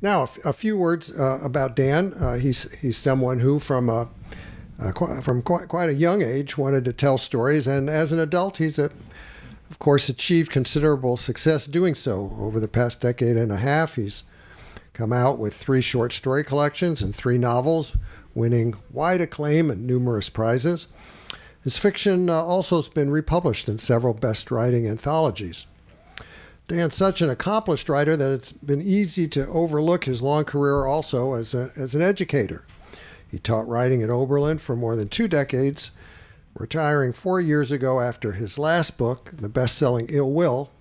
Now, a few words about Dan. He's someone who, from quite a young age, wanted to tell stories, and as an adult, he's of course, achieved considerable success doing so. Over the past decade and a half, he's come out with 3 short story collections and 3 novels, winning wide acclaim and numerous prizes. His fiction also has been republished in several best writing anthologies. Dan's such an accomplished writer that it's been easy to overlook his long career also as an educator. He taught writing at Oberlin for more than 2 decades, retiring 4 years ago after his last book, the best-selling Ill Will.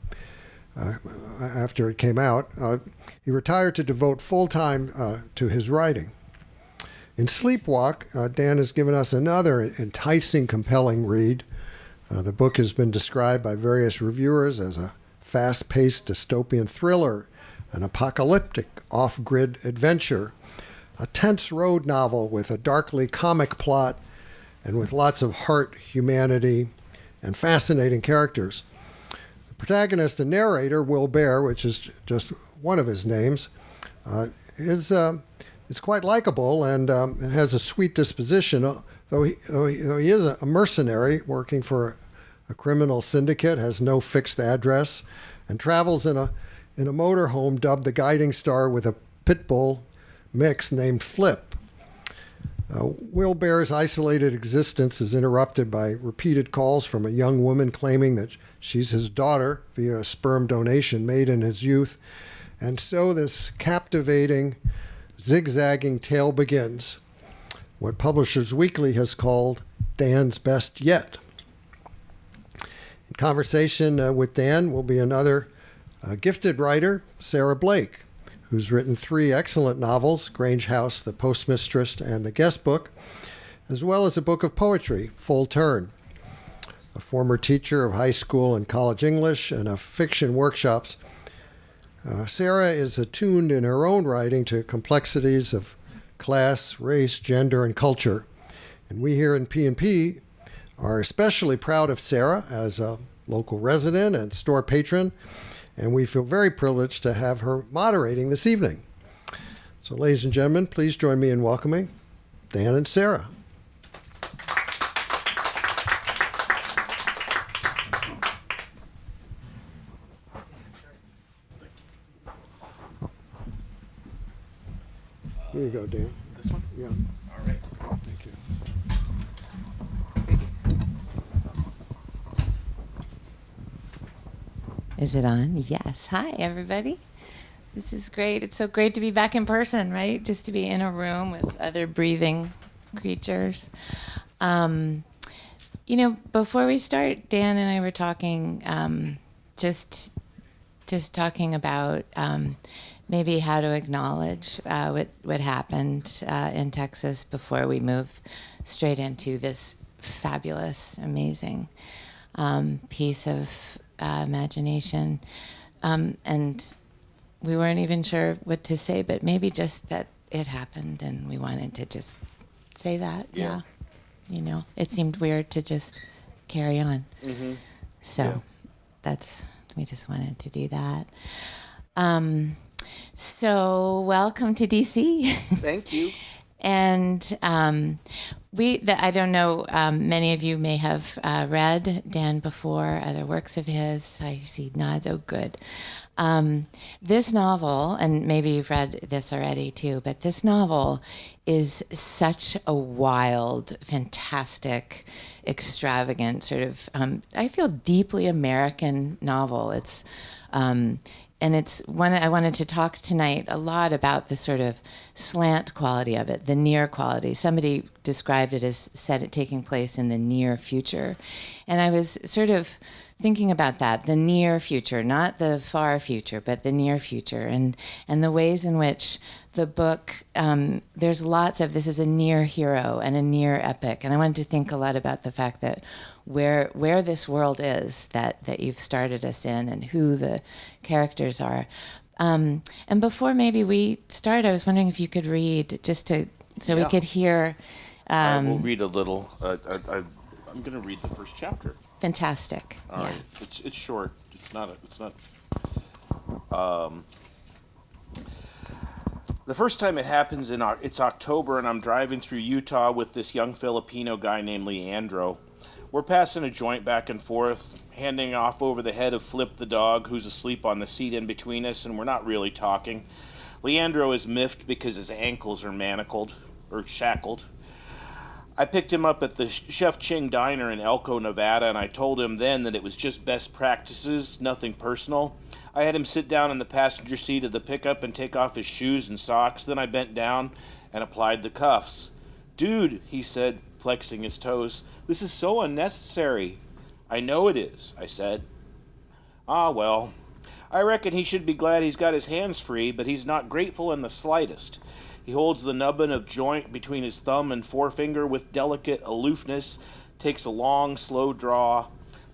After it came out, he retired to devote full-time to his writing. In Sleepwalk, Dan has given us another enticing, compelling read. The book has been described by various reviewers as a fast-paced dystopian thriller, an apocalyptic off-grid adventure, a tense road novel with a darkly comic plot and with lots of heart, humanity, and fascinating characters. The protagonist and narrator, Will Bear, which is just one of his names, is quite likable and has a sweet disposition, though he is a mercenary working for a criminal syndicate, has no fixed address, and travels in a motorhome dubbed the Guiding Star with a pit bull mix named Flip. Will Bear's isolated existence is interrupted by repeated calls from a young woman claiming that she's his daughter via a sperm donation made in his youth. And so this captivating, zigzagging tale begins, what Publishers Weekly has called Dan's best yet. In conversation with Dan will be another gifted writer, Sarah Blake, who's written 3 excellent novels, Grange House, The Postmistress, and The Guestbook, as well as a book of poetry, Full Turn. A former teacher of high school and college English and of fiction workshops, Sarah is attuned in her own writing to complexities of class, race, gender, and culture. And we here in P&P are especially proud of Sarah as a local resident and store patron, and we feel very privileged to have her moderating this evening. So, ladies and gentlemen, please join me in welcoming Dan and Sarah. Here you go, Dan. This one? Yeah. All right. Thank you. Is it on? Yes. Hi, everybody. This is great. It's so great to be back in person, right? Just to be in a room with other breathing creatures. Before we start, Dan and I were talking, just talking about maybe how to acknowledge what happened in Texas before we move straight into this fabulous, amazing piece of imagination, and we weren't even sure what to say, but maybe just that it happened, and we wanted to just say that. Yeah. It seemed weird to just carry on. Mm-hmm. So we just wanted to do that. So welcome to DC. Thank you. And I don't know, many of you may have read Dan before, other works of his. I see nods. Oh, good. This novel, and maybe you've read this already too, but this novel is such a wild, fantastic, extravagant sort of, I feel deeply American novel. It's, and it's one I wanted to talk tonight a lot about the sort of slant quality of it, the near quality. Somebody described it as taking place in the near future. And I was sort of thinking about that, the near future, not the far future, but the near future, and the ways in which the book, there's lots of, this is a near hero and a near epic. And I wanted to think a lot about the fact that where this world is that you've started us in and who the characters are. And before maybe we start, I was wondering if you could read just so we could hear. I will read a little. I'm going to read the first chapter. Fantastic. All right. It's short. It's not. The first time it happens it's October, and I'm driving through Utah with this young Filipino guy named Leandro. We're passing a joint back and forth, handing off over the head of Flip the dog, who's asleep on the seat in between us, and we're not really talking. Leandro is miffed because his ankles are manacled, or shackled. I picked him up at the Chef Ching Diner in Elko, Nevada, and I told him then that it was just best practices, nothing personal. I had him sit down in the passenger seat of the pickup and take off his shoes and socks. Then I bent down and applied the cuffs. "Dude," he said, flexing his toes, "this is so unnecessary." "I know it is," I said. "Ah, well, I reckon he should be glad he's got his hands free, but he's not grateful in the slightest. He holds the nubbin of joint between his thumb and forefinger with delicate aloofness, takes a long, slow draw,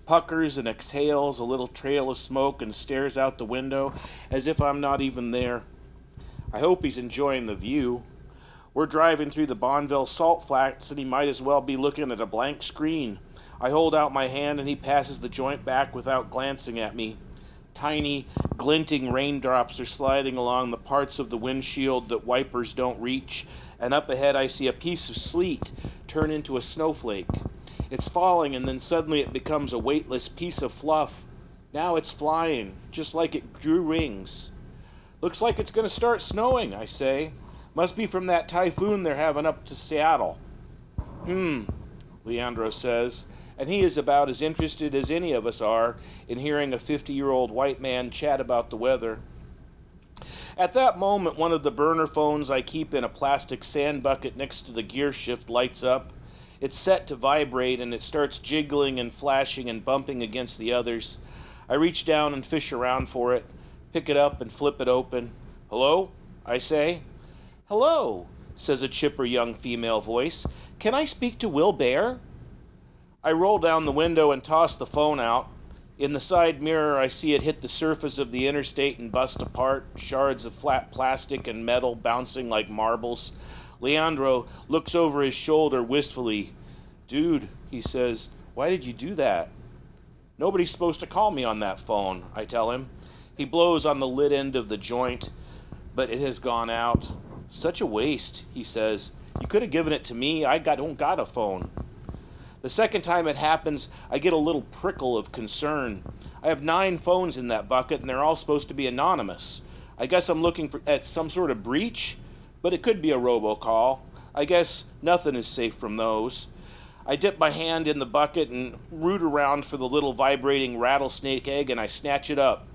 puckers and exhales a little trail of smoke, and stares out the window as if I'm not even there. I hope he's enjoying the view. We're driving through the Bonneville salt flats, and he might as well be looking at a blank screen. I hold out my hand, and he passes the joint back without glancing at me. Tiny, glinting raindrops are sliding along the parts of the windshield that wipers don't reach, and up ahead I see a piece of sleet turn into a snowflake. It's falling, and then suddenly it becomes a weightless piece of fluff. Now it's flying, just like it grew wings. "Looks like it's going to start snowing," I say. "Must be from that typhoon they're having up to Seattle." Leandro says, and he is about as interested as any of us are in hearing a 50-year-old white man chat about the weather. At that moment, one of the burner phones I keep in a plastic sand bucket next to the gear shift lights up. It's set to vibrate, and it starts jiggling and flashing and bumping against the others. I reach down and fish around for it, pick it up and flip it open. "Hello?" I say. "Hello," says a chipper young female voice. "Can I speak to Will Bear?" I roll down the window and toss the phone out. In the side mirror, I see it hit the surface of the interstate and bust apart, shards of flat plastic and metal bouncing like marbles. Leandro looks over his shoulder wistfully. "Dude," he says, "why did you do that?" "Nobody's supposed to call me on that phone," I tell him. He blows on the lit end of the joint, but it has gone out. "Such a waste," he says. "You could have given it to me. Don't got a phone." The second time it happens, I get a little prickle of concern. I have 9 phones in that bucket, and they're all supposed to be anonymous. I guess I'm looking at some sort of breach, but it could be a robocall. I guess nothing is safe from those. I dip my hand in the bucket and root around for the little vibrating rattlesnake egg, and I snatch it up.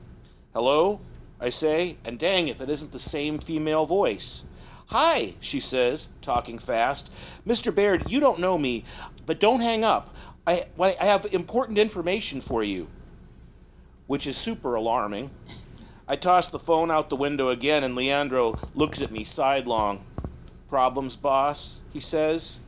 "Hello?" I say, and dang if it isn't the same female voice. "Hi," she says, talking fast. "Mr. Baird, you don't know me, but don't hang up. I have important information for you," which is super alarming. I toss the phone out the window again, and Leandro looks at me sidelong. "Problems, boss?" he says.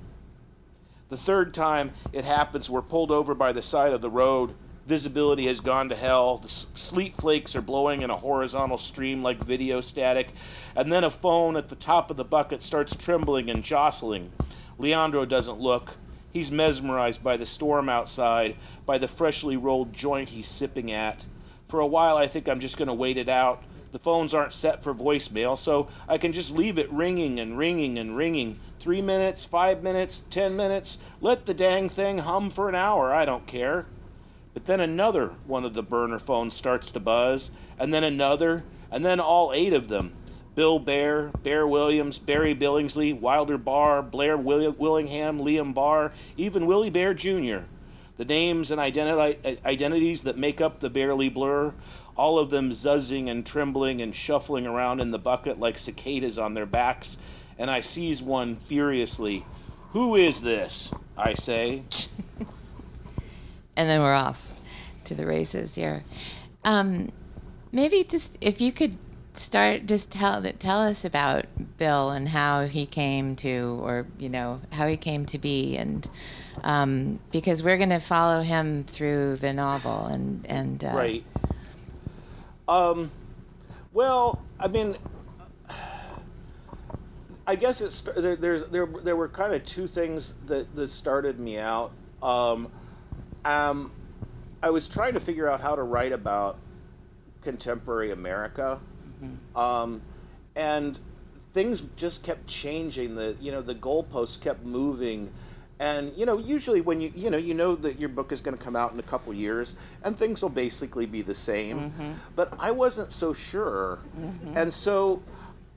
The third time it happens, we're pulled over by the side of the road. Visibility has gone to hell. The sleet flakes are blowing in a horizontal stream like video static, and then a phone at the top of the bucket starts trembling and jostling. Leandro doesn't look. He's mesmerized by the storm outside, by the freshly rolled joint he's sipping at. For a while, I think I'm just going to wait it out. The phones aren't set for voicemail, so I can just leave it ringing and ringing and ringing. 3 minutes, 5 minutes, 10 minutes. Let the dang thing hum for an hour. I don't care. But then another one of the burner phones starts to buzz, and then another, and then all 8 of them. Bill Bear, Bear Williams, Barry Billingsley, Wilder Barr, Blair Willingham, Liam Barr, even Willie Bear Jr. The names and identities that make up the Barely Blur, all of them zuzzing and trembling and shuffling around in the bucket like cicadas on their backs, and I seize one furiously. "Who is this?" I say. And then we're off to the races here. Maybe just if you could start, just tell us about Bill and how he came to, or how he came to be, and because we're going to follow him through the novel, and right. Well, I mean, I guess there were kind of 2 things that started me out. I was trying to figure out how to write about contemporary America, and things just kept changing. The goalposts kept moving, and usually when you know that your book is going to come out in a couple years, and things will basically be the same. But I wasn't so sure, and so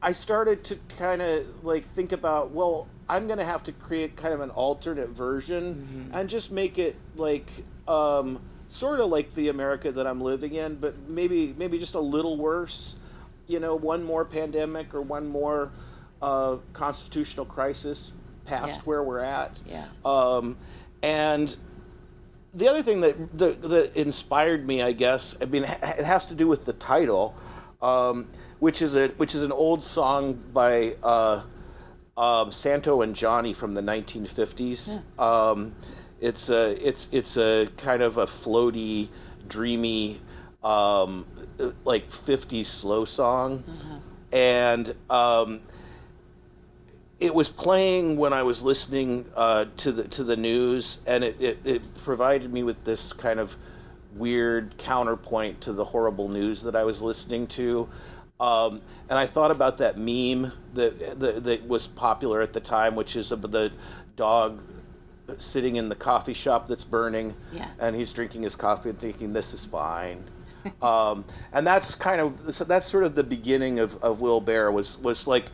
I started to kind of like think about, well, I'm going to have to create kind of an alternate version and just make it like sort of like the America that I'm living in, but maybe just a little worse. One more pandemic or one more constitutional crisis past where we're at. Yeah. And the other thing that inspired me, I guess, I mean, it has to do with the title, which is an old song by Santo and Johnny from the 1950s. Yeah. It's a kind of a floaty, dreamy, like 50s slow song, and it was playing when I was listening to the news, and it provided me with this kind of weird counterpoint to the horrible news that I was listening to. And I thought about that meme that was popular at the time, which is of the dog sitting in the coffee shop that's burning, and he's drinking his coffee and thinking, this is fine. And that's sort of the beginning of Will Bear, was like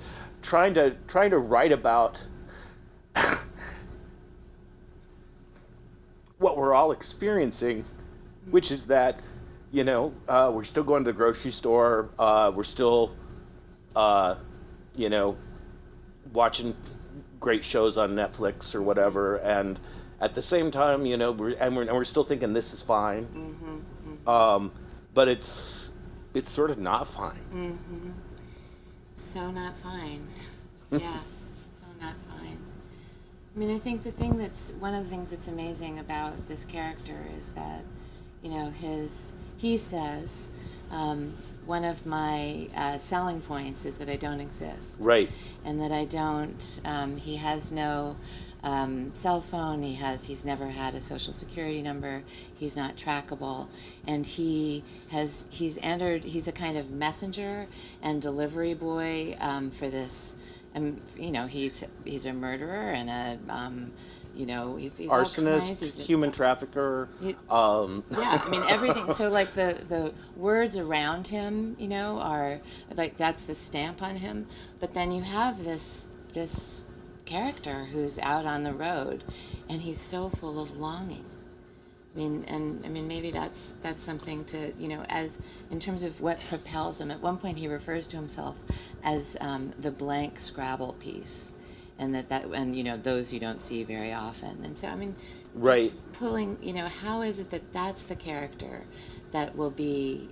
trying to write about what we're all experiencing, which is that we're still going to the grocery store, we're still watching great shows on Netflix or whatever, and at the same time we're still thinking this is fine. But it's sort of not fine. So not fine. Yeah, so not fine. I mean, I think one of the things that's amazing about this character is that, he says, one of my selling points is that I don't exist. Right. And that I don't, he has no cell phone, he's never had a social security number, he's not trackable, and he's a kind of messenger and delivery boy for this, he's a murderer and he's arsonist, he's human trafficker. Yeah, I mean everything. So like the words around him, are like that's the stamp on him. But then you have this character who's out on the road, and he's so full of longing. I mean, maybe that's something to as in terms of what propels him. At one point, he refers to himself as the blank Scrabble piece. And and those you don't see very often. And so, I mean, right. Just pulling, how is it that that's the character that will be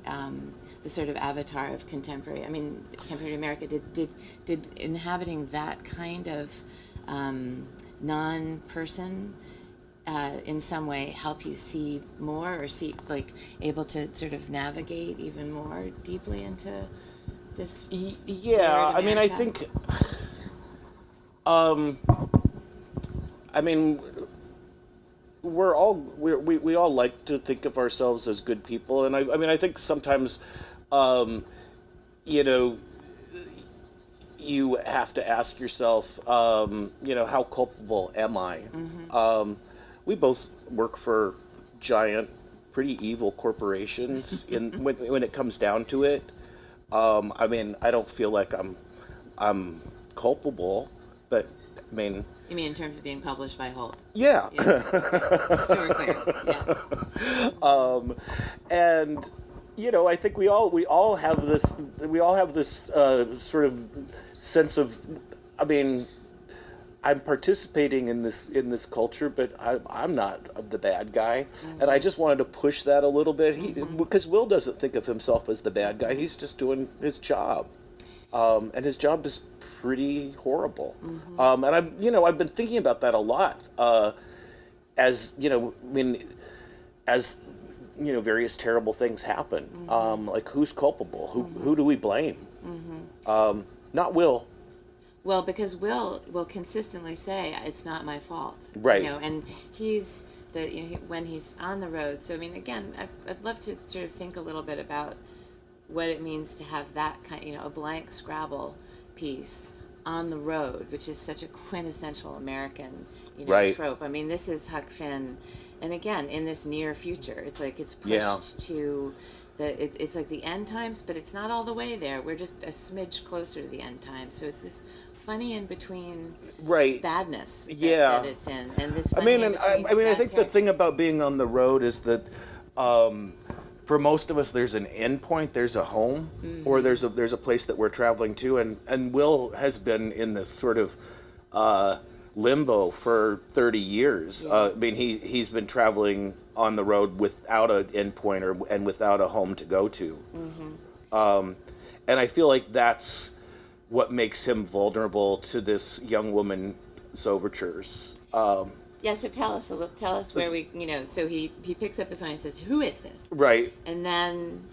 the sort of avatar of contemporary America? Did inhabiting that kind of non-person in some way help you see more, or see able to sort of navigate even more deeply into this? Yeah, I mean, I think. I mean, we all like to think of ourselves as good people, and I think sometimes, you have to ask yourself, how culpable am I? We both work for giant, pretty evil corporations. When it comes down to it, I mean, I don't feel like I'm culpable. But, I mean... You mean in terms of being published by Holt? Yeah. So we're clear, yeah. And, I think we all have this sort of sense of, I mean, I'm participating in this culture, but I'm not the bad guy. And I just wanted to push that a little bit, because Will doesn't think of himself as the bad guy. He's just doing his job. And his job is pretty horrible. And I've been thinking about that a lot, as various terrible things happen. Like, who's culpable? Who do we blame? Not Will. Well, because Will consistently say, it's not my fault. Right. And he's when he's on the road. So, I mean, again, I'd love to sort of think a little bit about what it means to have that kind, a blank Scrabble piece on the road, which is such a quintessential American, Right. trope. I mean, this is Huck Finn, and again, in this near future, it's like it's pushed Yeah. to it's like the end times, but it's not all the way there. We're just a smidge closer to the end times. So it's this funny in between Right. badness Yeah. that it's in, and this I funny mean, in and between. I mean, I bad think the characters. thing about being on the road is that, for most of us, there's an end point. There's a home, or there's a place that we're traveling to, and Will has been in this sort of limbo for 30 years. Yeah. I mean, he's been traveling on the road without an end point and without a home to go to. And I feel like that's what makes him vulnerable to this young woman's overtures. Yeah, so tell us where we, so he picks up the phone and says, "Who is this?" Right. And then,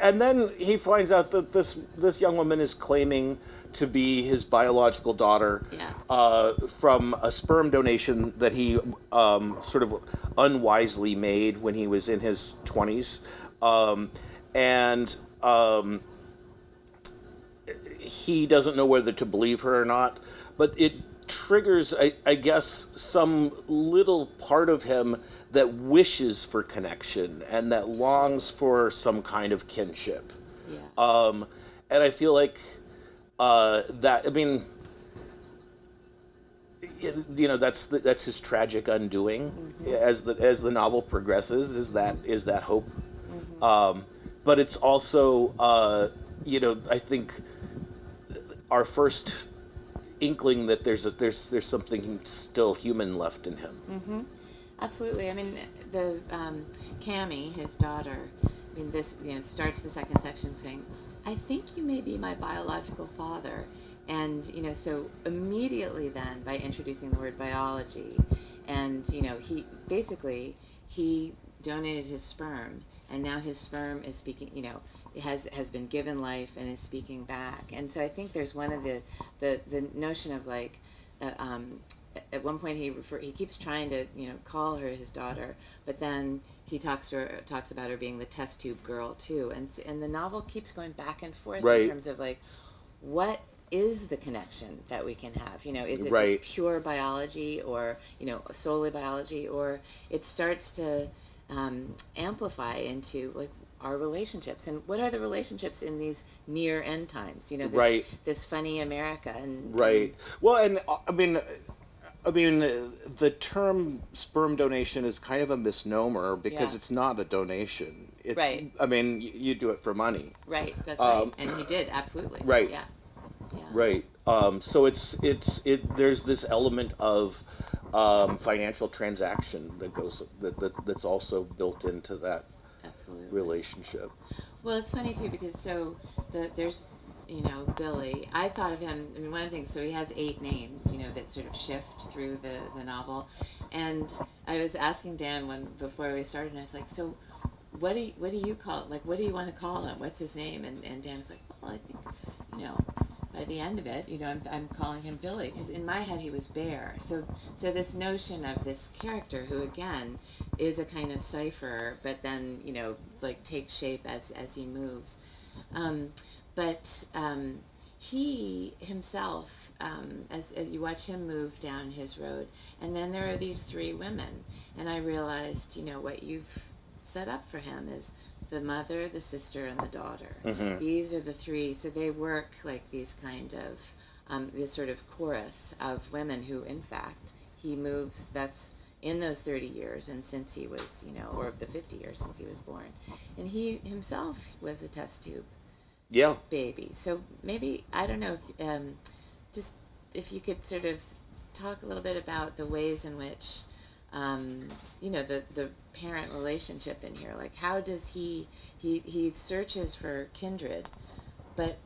And then he finds out that this young woman is claiming to be his biological daughter, Yeah. from a sperm donation that he sort of unwisely made when he was in his 20s. And he doesn't know whether to believe her or not, but it triggers, I guess, some little part of him that wishes for connection and that longs for some kind of kinship. yeah. And I feel like that. I mean, that's his tragic undoing as the novel progresses. Is that hope? But it's also, I think our first inkling that there's something still human left in him. Absolutely. I mean, the Cammy, his daughter. I mean, this starts the second section saying, "I think you may be my biological father," and so immediately then by introducing the word biology, and he donated his sperm, and now his sperm is speaking. Has been given life and is speaking back, and so I think there's one of the notion of like. At one point he keeps trying to call her his daughter, but then he talks about her being the test tube girl too, and the novel keeps going back and forth Right. in terms of like what is the connection that we can have. Is it Right. just pure biology, or solely biology, or it starts to amplify into like our relationships, and what are the relationships in these near end times, Right. this funny America, and Right. Well, and I mean, the term sperm donation is kind of a misnomer because Yeah. it's not a donation. It's, Right. I mean, you do it for money. Right, that's right, and he did absolutely. Right. Yeah. Right. So there's this element of financial transaction that's also built into that Absolutely. relationship. Well, it's funny too because there's Billy. I thought of him. I mean, one of the things. So he has 8 names. That sort of shift through the novel, and I was asking Dan before we started, and I was like, so. What do you call it? Like, what do you want to call him? What's his name? And Dan was like, well, I think, by the end of it, I'm calling him Billy, because in my head he was Bear. So this notion of this character who again is a kind of cipher, but then like takes shape as he moves. But he himself, as you watch him move down his road, and then there are these 3 women, and I realized what you've set up for him is the mother, the sister, and the daughter. Mm-hmm. These are the 3, so they work like these kind of this sort of chorus of women who, in fact, he moves. That's in those 30 years, and since he was, or the 50 years since he was born, and he himself was a test tube baby. So maybe I don't know if if you could sort of talk a little bit about the ways in which. The parent relationship in here, like how does he searches for kindred, but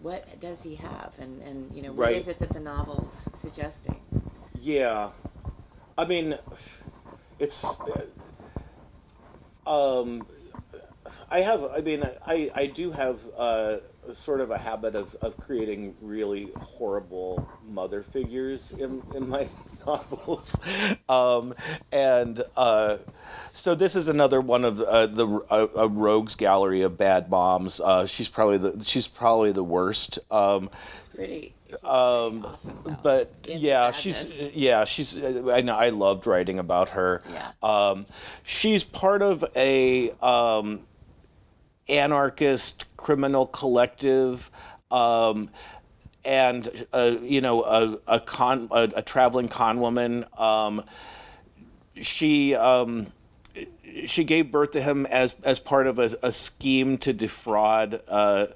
what does he have, and what Right. is it that the novel's suggesting? Yeah, I mean, it's. I do have sort of a habit of creating really horrible mother figures in my novels, and so this is another one of a rogues gallery of bad moms. She's probably the worst. It's pretty awesome, though. But In yeah, badness. she's. I know I loved writing about her. Yeah. She's part of a anarchist criminal collective, and a traveling con woman. She gave birth to him as part of a scheme to defraud a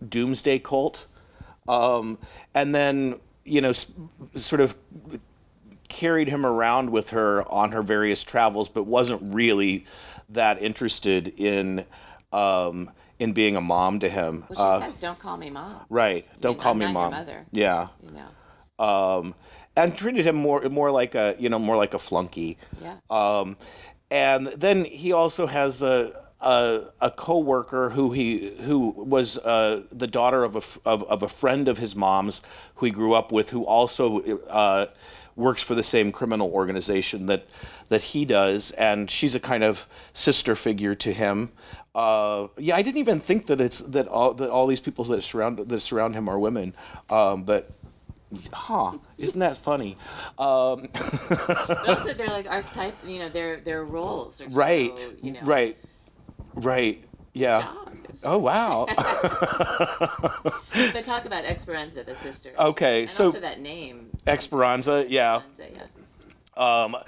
doomsday cult, and then sort of carried him around with her on her various travels, but wasn't really that interested in being a mom to him. Well, she says, "Don't call me mom." Right. Don't call I'm me not mom. your mother. Yeah. And treated him more like a flunky. Yeah. And then he also has a coworker who was the daughter of a friend of his mom's who he grew up with, who also works for the same criminal organization that he does, and she's a kind of sister figure to him. I didn't even think that all these people that surround him are women, but. Isn't that funny? Those they're like archetype, their roles. Are Right. So, Right. Yeah. Job. Oh wow. But talk about Esperanza, the sister. Okay, and so also that name. Esperanza, yeah. Esperanza, yeah.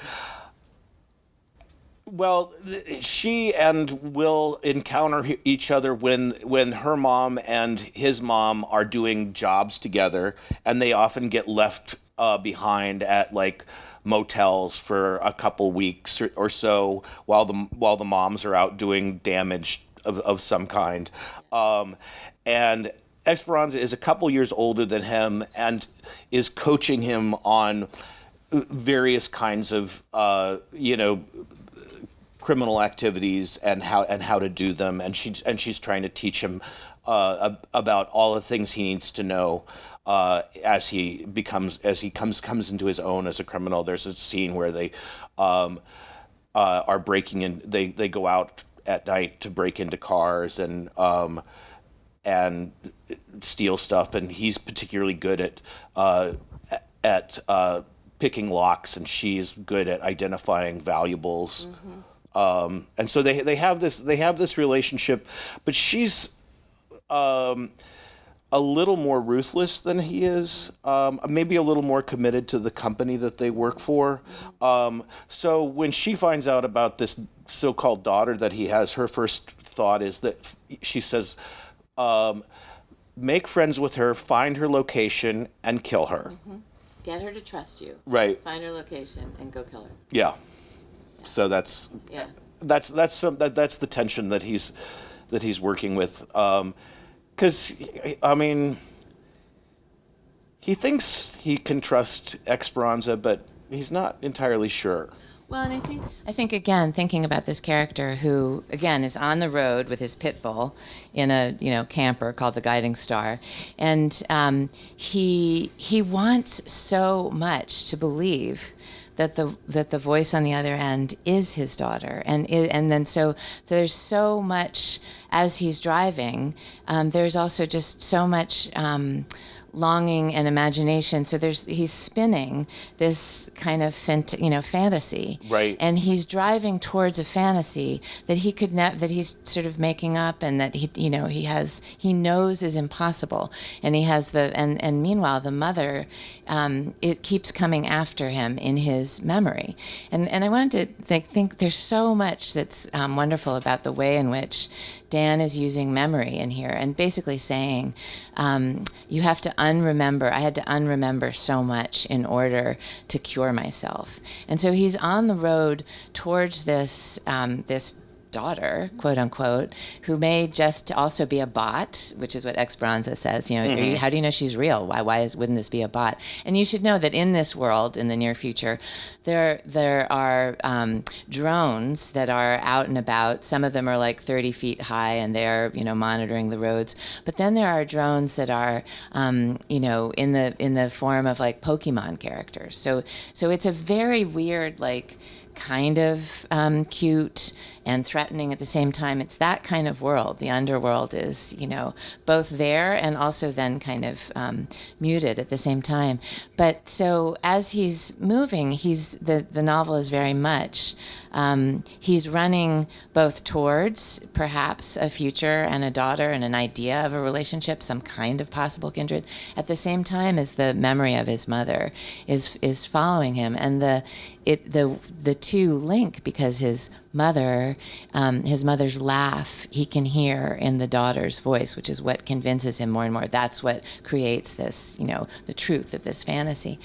Well, she and Will encounter each other when her mom and his mom are doing jobs together, and they often get left behind at like motels for a couple weeks or so while the moms are out doing damage of some kind. And Esperanza is a couple years older than him and is coaching him on various kinds of criminal activities and how to do them, and she's trying to teach him about all the things he needs to know as he comes into his own as a criminal. There's a scene where they are breaking in. They go out at night to break into cars and steal stuff, and he's particularly good at picking locks, and she's good at identifying valuables. Mm-hmm. And so they have this relationship, but she's a little more ruthless than he is, maybe a little more committed to the company that they work for. So when she finds out about this so-called daughter that he has, her first thought is that she says, make friends with her, find her location, and kill her. Mm-hmm. Get her to trust you. Right. Find her location and go kill her. Yeah. So that's the tension that he's working with, because he thinks he can trust Esperanza, but he's not entirely sure. Well, and I think again, thinking about this character who again is on the road with his pit bull in a camper called the Guiding Star, and he wants so much to believe that the voice on the other end is his daughter, and then so there's so much as he's driving. There's also just so much longing and imagination. So he's spinning this kind of fantasy, right? And he's driving towards a fantasy that he could that he's sort of making up, and that he knows is impossible. And he has and meanwhile the mother, it keeps coming after him in his memory. And I wanted to think there's so much that's wonderful about the way in which Dan is using memory in here, and basically saying, you have to unremember. I had to unremember so much in order to cure myself. And so he's on the road towards this daughter, quote unquote, who may just also be a bot, which is what Esperanza says. How do you know she's real? Wouldn't this be a bot? And you should know that in this world, in the near future, there are drones that are out and about. Some of them are like 30 feet high, and they're monitoring the roads. But then there are drones that are in the form of like Pokemon characters. So it's a very weird, like, kind of cute and threatening at the same time. It's that kind of world. The underworld is, both there and also then kind of muted at the same time. But so as he's moving, the novel is very much, he's running both towards perhaps a future and a daughter and an idea of a relationship, some kind of possible kindred, at the same time as the memory of his mother is following him. And the two link because his mother's laugh he can hear in the daughter's voice, which is what convinces him more and more. That's what creates this, the truth of this fantasy.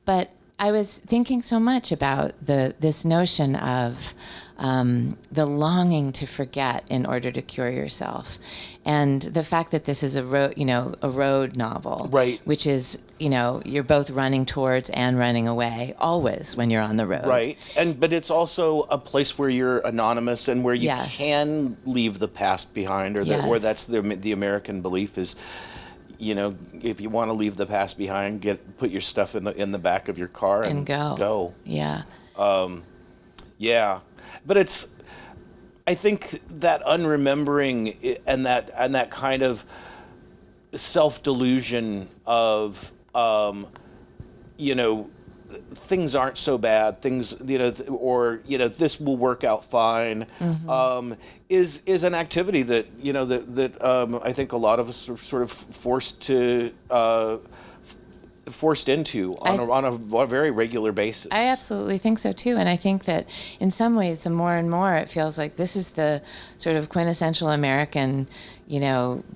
But I was thinking so much about this notion of the longing to forget in order to cure yourself, and the fact that this is a road novel, right? Which is, you're both running towards and running away always when you're on the road, right? But it's also a place where you're anonymous and where you can leave the past behind, or that's the American belief is, if you want to leave the past behind, put your stuff in the back of your car and go. Yeah. Yeah. But I think that unremembering and that kind of self-delusion of, things aren't so bad, things, this will work out fine, is an activity that, that I think a lot of us are sort of forced into on a very regular basis. I absolutely think so too, and I think that in some ways, the more and more it feels like this is the sort of quintessential American,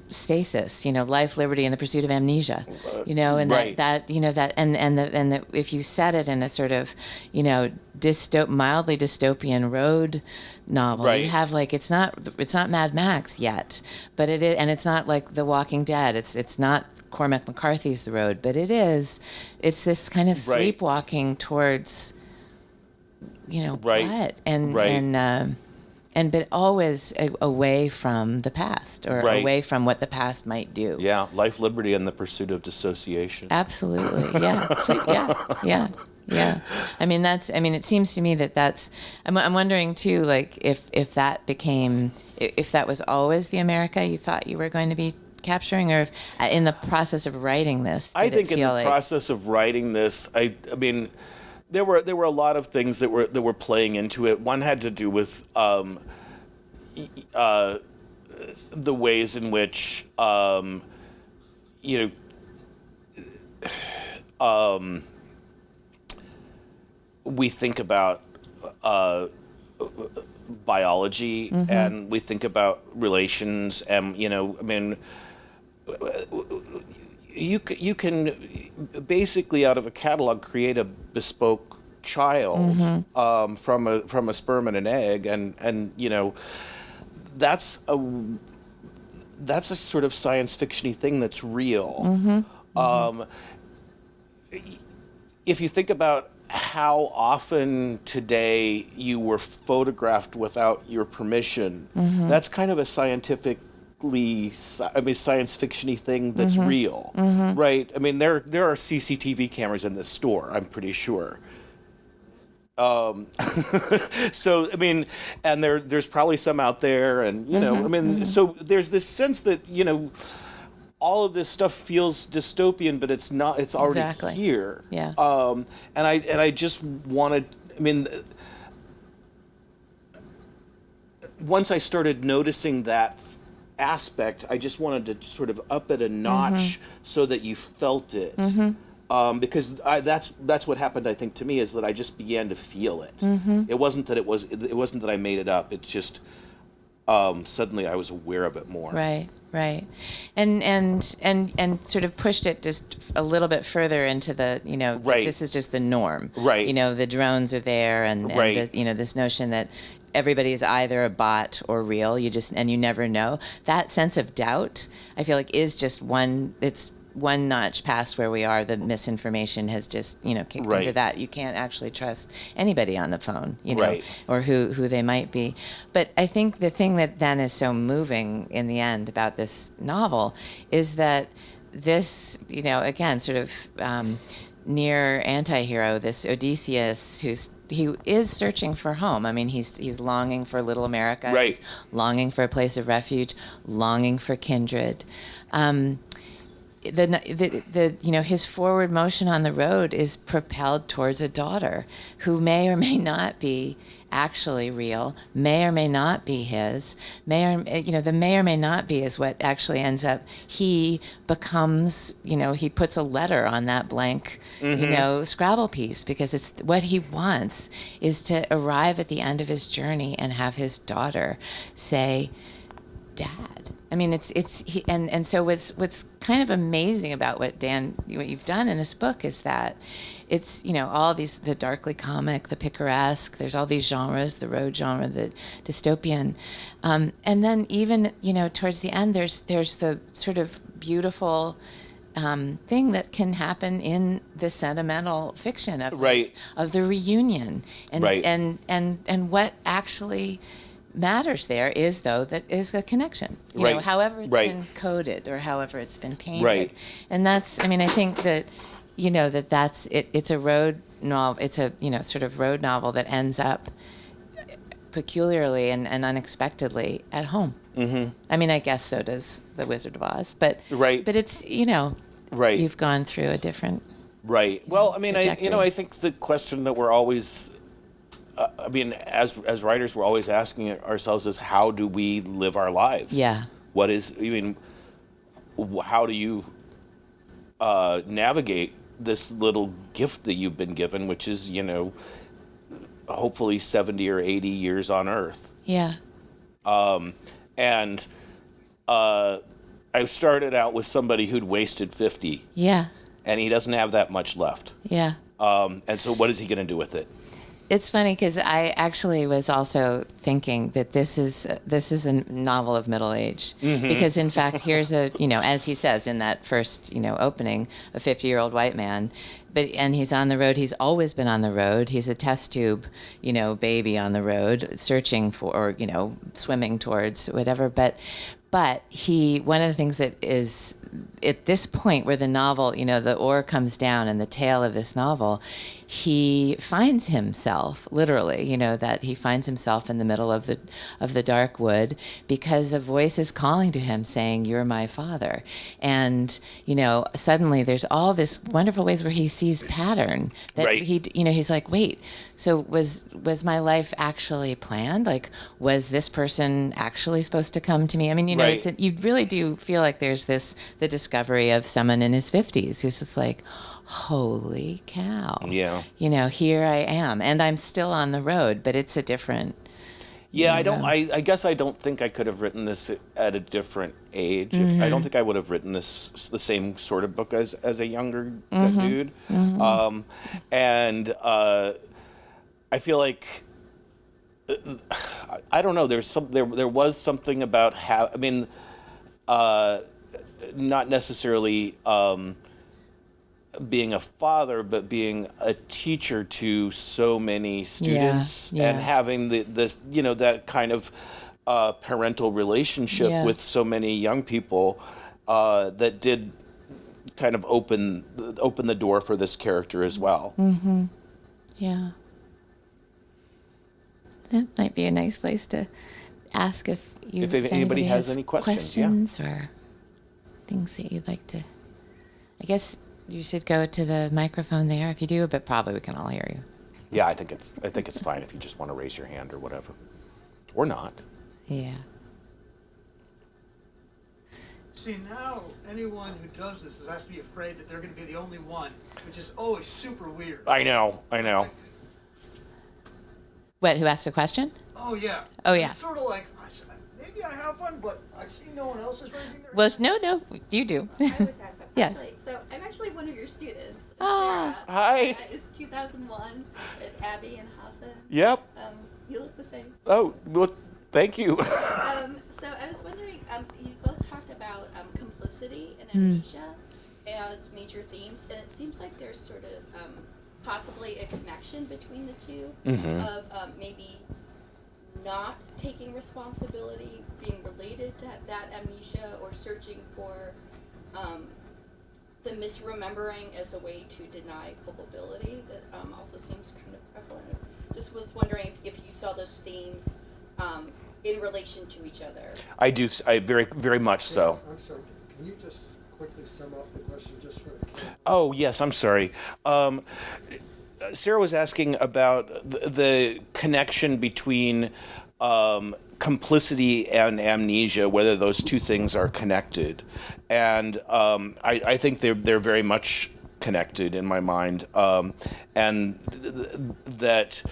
stasis, life, liberty, and the pursuit of amnesia, and right. that if you set it in a sort of, mildly dystopian road novel, right. You have like it's not Mad Max yet, but it is, and it's not like The Walking Dead. It's not Cormac McCarthy's The Road, but it's this kind of sleepwalking towards, what, and but always away from the past, or away from what the past might do. Yeah, life, liberty, and the pursuit of dissociation. Absolutely, yeah. Yeah. It seems to me that's. I'm wondering too, like if that became, if that was always the America you thought you were going to be capturing, or if in the process of writing this, I think in the process of writing this, I mean, there were a lot of things that were playing into it. One had to do with the ways in which we think about biology, and we think about relations, and you can basically out of a catalog create a bespoke child from a sperm and an egg, and that's a sort of science fiction-y thing that's real. If you think about how often today you were photographed without your permission, that's kind of a science fiction-y thing that's real, right? I mean, there are CCTV cameras in this store, I'm pretty sure. So I mean, and there's probably some out there, and so there's this sense that all of this stuff feels dystopian, but it's not. It's already here. Yeah. And I just wanted. I mean, once I started noticing that aspect, I just wanted to sort of up it a notch so that you felt it. Because that's what happened, I think, to me, is that I just began to feel it. It wasn't that I made it up. It's just suddenly I was aware of it more. Right, and sort of pushed it just a little bit further into the this is just the norm. Right. The drones are there, and right. this notion that everybody is either a bot or real. You never know. That sense of doubt, I feel like, is just it's one notch past where we are. The misinformation has just, kicked Right. into that. You can't actually trust anybody on the phone, Right. or who they might be. But I think the thing that then is so moving in the end about this novel is that this, again, sort of near anti-hero, this Odysseus, he is searching for home. I mean, he's longing for little America. Right. He's longing for a place of refuge, longing for kindred. His forward motion on the road is propelled towards a daughter who may or may not be actually real, may or may not be his, the may or may not be is what actually ends up. He becomes, he puts a letter on that blank, Scrabble piece, because it's what he wants is to arrive at the end of his journey and have his daughter say, Dad. I mean, so what's kind of amazing about what you've done in this book is that it's, all these, the darkly comic, the picaresque, there's all these genres, the road genre, the dystopian. And then even, towards the end, there's the sort of beautiful thing that can happen in the sentimental fiction of, Right. of the reunion. And, Right. and what actually matters there is, though, that is a connection, Right. however it's Right. been coded or however it's been painted. Right. And that's, I mean, I think that, that's it. It's a road novel. It's a, sort of road novel that ends up peculiarly and unexpectedly at home. Mm-hmm. I mean, I guess so does The Wizard of Oz, but Right. But it's, Right. you've gone through a different. Right. Well, I mean, trajectory. I think the question that we're always, as writers, we're always asking ourselves is, how do we live our lives? Yeah. How do you navigate this little gift that you've been given, which is, hopefully 70 or 80 years on Earth? Yeah. And I started out with somebody who'd wasted 50, Yeah. and he doesn't have that much left. Yeah. And so what is he going to do with it? It's funny because I actually was also thinking that this is a novel of middle age, because in fact here's a, as he says in that first, opening, a 50-year-old white man, and he's on the road. He's always been on the road. He's a test tube, baby on the road, searching for, or swimming towards whatever. But one of the things that is at this point where the novel, the oar comes down and the tale of this novel, he finds himself literally, that he finds himself in the middle of the dark wood because a voice is calling to him saying, "You're my father." And, suddenly there's all this wonderful ways where he sees pattern that Right. he's like, wait, so was my life actually planned? Like, was this person actually supposed to come to me? I mean, Right. you really do feel like there's the discovery of someone in his 50s who's just like, holy cow. Yeah. Here I am, and I'm still on the road, but it's a different. Yeah, I guess I don't think I could have written this at a different age. I don't think I would have written the same sort of book as a younger dude. And I feel like I don't know. There was something about not necessarily being a father, but being a teacher to so many students, Yeah. and having this that kind of parental relationship Yeah. with so many young people that did kind of open the door for this character as well. Yeah. That might be a nice place to ask if anybody has any questions, or things that you'd like to. I guess you should go to the microphone there if you do, but probably we can all hear you. Yeah, I think it's fine if you just want to raise your hand or whatever, or not. Yeah. See, now anyone who does this has to be afraid that they're going to be the only one, which is always super weird. I know. What? Who asked a question? Oh, yeah. Oh, yeah. It's sort of like, maybe I have one, but I see no one else is raising their Well, hand. no, you do. I always have fun. Yes. Actually, so I'm actually one of your students. Ah. Sarah. Hi. It's 2001 at Abbey in Hassan. Yep. You look the same. Oh, well, thank you. So I was wondering, you both talked about complicity and amnesia as major themes, and it seems like there's sort of possibly a connection between the two of maybe not taking responsibility being related to that amnesia, or searching for the misremembering as a way to deny culpability. That also seems kind of prevalent. Just was wondering if you saw those themes in relation to each other. I do. I very, very much so. I'm sorry. Can you just quickly sum up the question just for the kid? Oh, yes, I'm sorry. Sarah was asking about the connection between complicity and amnesia, whether those two things are connected. And I think they're very much connected in my mind. And that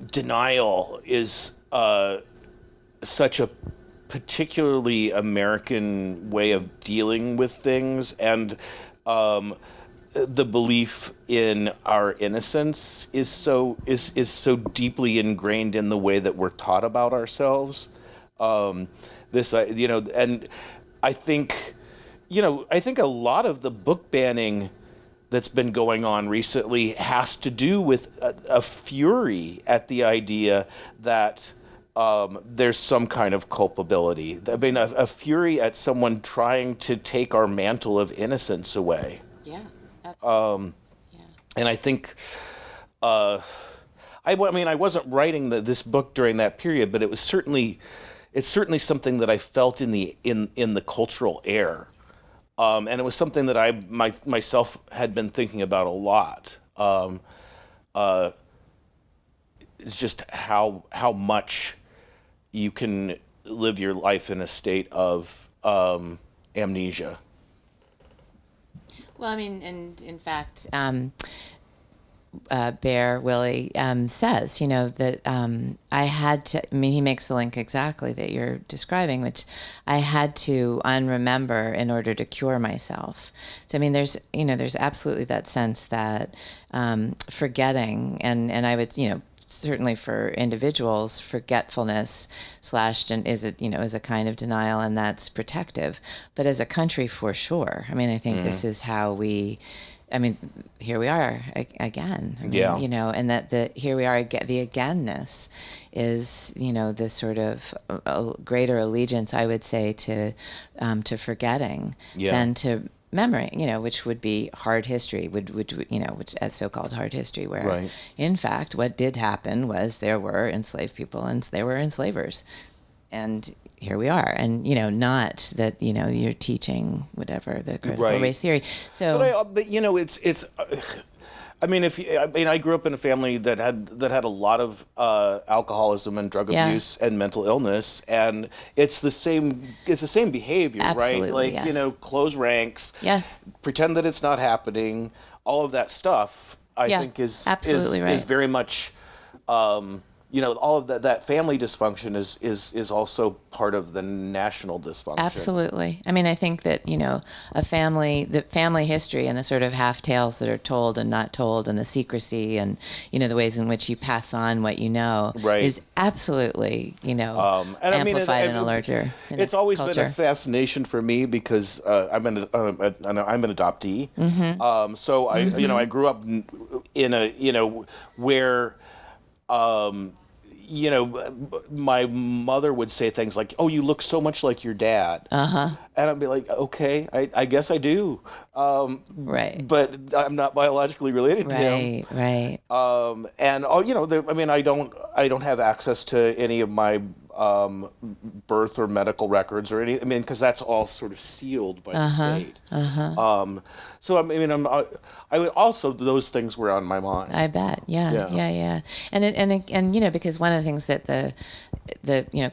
denial is such a particularly American way of dealing with things, and the belief in our innocence is so deeply ingrained in the way that we're taught about ourselves. And I think, I think a lot of the book banning that's been going on recently has to do with a fury at the idea that there's some kind of culpability. I mean, a fury at someone trying to take our mantle of innocence away. Yeah, absolutely. And I think, I mean, I wasn't writing this book during that period, but it's certainly something that I felt in the cultural air. And it was something that I myself had been thinking about a lot. It's just how much you can live your life in a state of amnesia. Well, I mean, and in fact, Bear Willie says, that I had to, I mean, he makes the link exactly that you're describing, which I had to unremember in order to cure myself. So, I mean, there's absolutely that sense that forgetting, and I would, certainly for individuals, forgetfulness is a kind of denial, and that's protective. But as a country, for sure. I mean, I think this is how here we are again. Yeah. And that here we are, the againness is, this sort of greater allegiance, I would say, to forgetting than to memory, which would be hard history, which as so-called hard history, where in fact what did happen was there were enslaved people and there were enslavers, and here we are. And not that you're teaching whatever the critical race theory. So, but it's. I mean, I grew up in a family that had a lot of alcoholism and drug abuse and mental illness, and it's the same behavior, absolutely, right? Like yes. Close ranks, yes, pretend that it's not happening. All of that stuff, I think, is absolutely right. Is very much. All of that family dysfunction is also part of the national dysfunction. Absolutely. I mean, I think that, the family history and the sort of half tales that are told and not told, and the secrecy and, the ways in which you pass on what you know is absolutely, amplified in a larger It's always culture. been a fascination for me because I'm an adoptee. Mm-hmm. So I grew up in a where my mother would say things like, "Oh, you look so much like your dad," and I'd be like, "Okay, I guess I do." Right. But I'm not biologically related to him. Right. And I don't have access to any of my birth or medical records or any. I mean, because that's all sort of sealed by the state. So I would also, those things were on my mind. I bet. Yeah. And because one of the things that the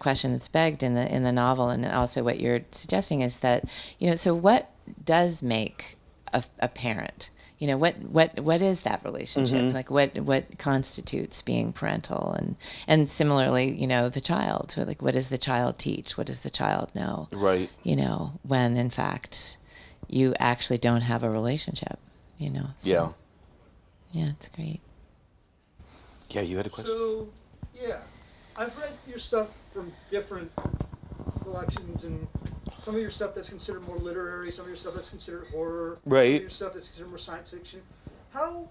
question that's begged in the novel, and also what you're suggesting, is that so what does make a parent? What is that relationship? Mm-hmm. Like what constitutes being parental, and similarly, the child. Like, what does the child teach? What does the child know? Right. When in fact you actually don't have a relationship. So, Yeah. Yeah, it's great. Yeah, you had a question? So, yeah, I've read your stuff from different collections, and some of your stuff that's considered more literary, some of your stuff that's considered horror, some Right. of your stuff that's considered more science fiction. How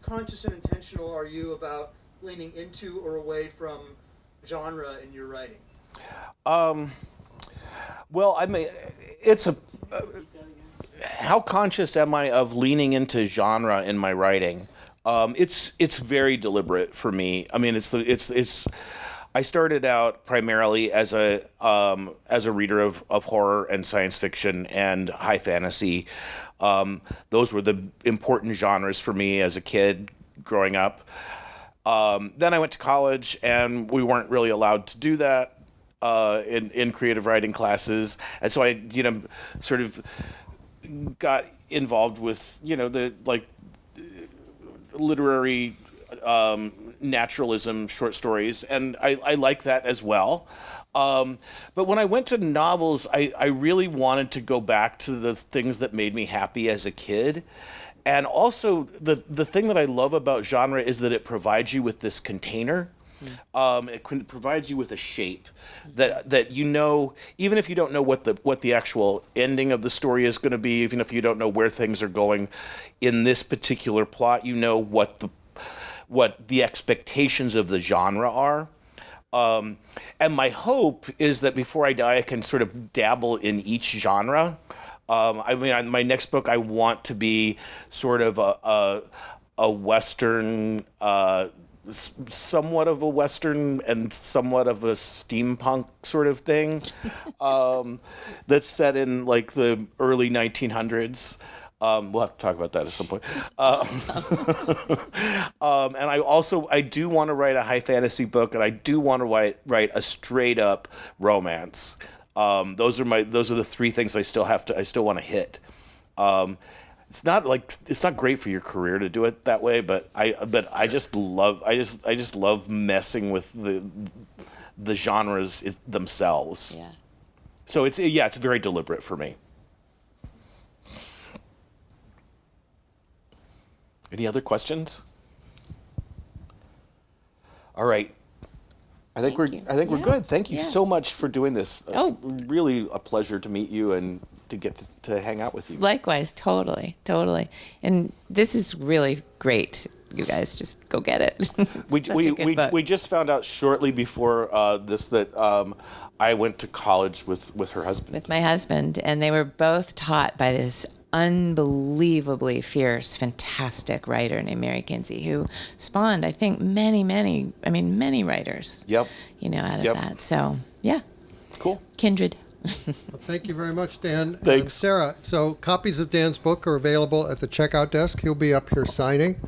conscious and intentional are you about leaning into or away from genre in your writing? Well, I mean, it's a. How conscious am I of leaning into genre in my writing? It's very deliberate for me. I mean, it's. I started out primarily as a reader of horror and science fiction and high fantasy. Those were the important genres for me as a kid growing up. Then I went to college, and we weren't really allowed to do that in creative writing classes, and so I, sort of got involved with, the literary naturalism short stories, and I like that as well. But when I went to novels, I really wanted to go back to the things that made me happy as a kid. And also, the thing that I love about genre is that it provides you with this container. It provides you with a shape that even if you don't know what the actual ending of the story is going to be, even if you don't know where things are going in this particular plot, you know what the expectations of the genre are. And my hope is that before I die, I can sort of dabble in each genre. My next book, I want to be sort of a Western, somewhat of a Western and somewhat of a steampunk sort of thing, that's set in like the early 1900s. We'll have to talk about that at some point. And I do want to write a high fantasy book, and I do want to write a straight up romance. Those are the three things I still want to hit. It's not great for your career to do it that way, but I just love messing with the genres themselves. Yeah. So it's very deliberate for me. Any other questions? All right. I think we're good. Thank you so much for doing this. Really a pleasure to meet you and to get to hang out with you. Likewise, totally. And this is really great. You guys just go get it. We just found out shortly before this that I went to college with her husband. With my husband, and they were both taught by this unbelievably fierce, fantastic writer named Mary Kinsey, who spawned, I think, many writers. Yep. Out of that. So, yeah. Cool. Kindred. Well, thank you very much, Dan. Thanks. And Sarah, so copies of Dan's book are available at the checkout desk. He'll be up here signing.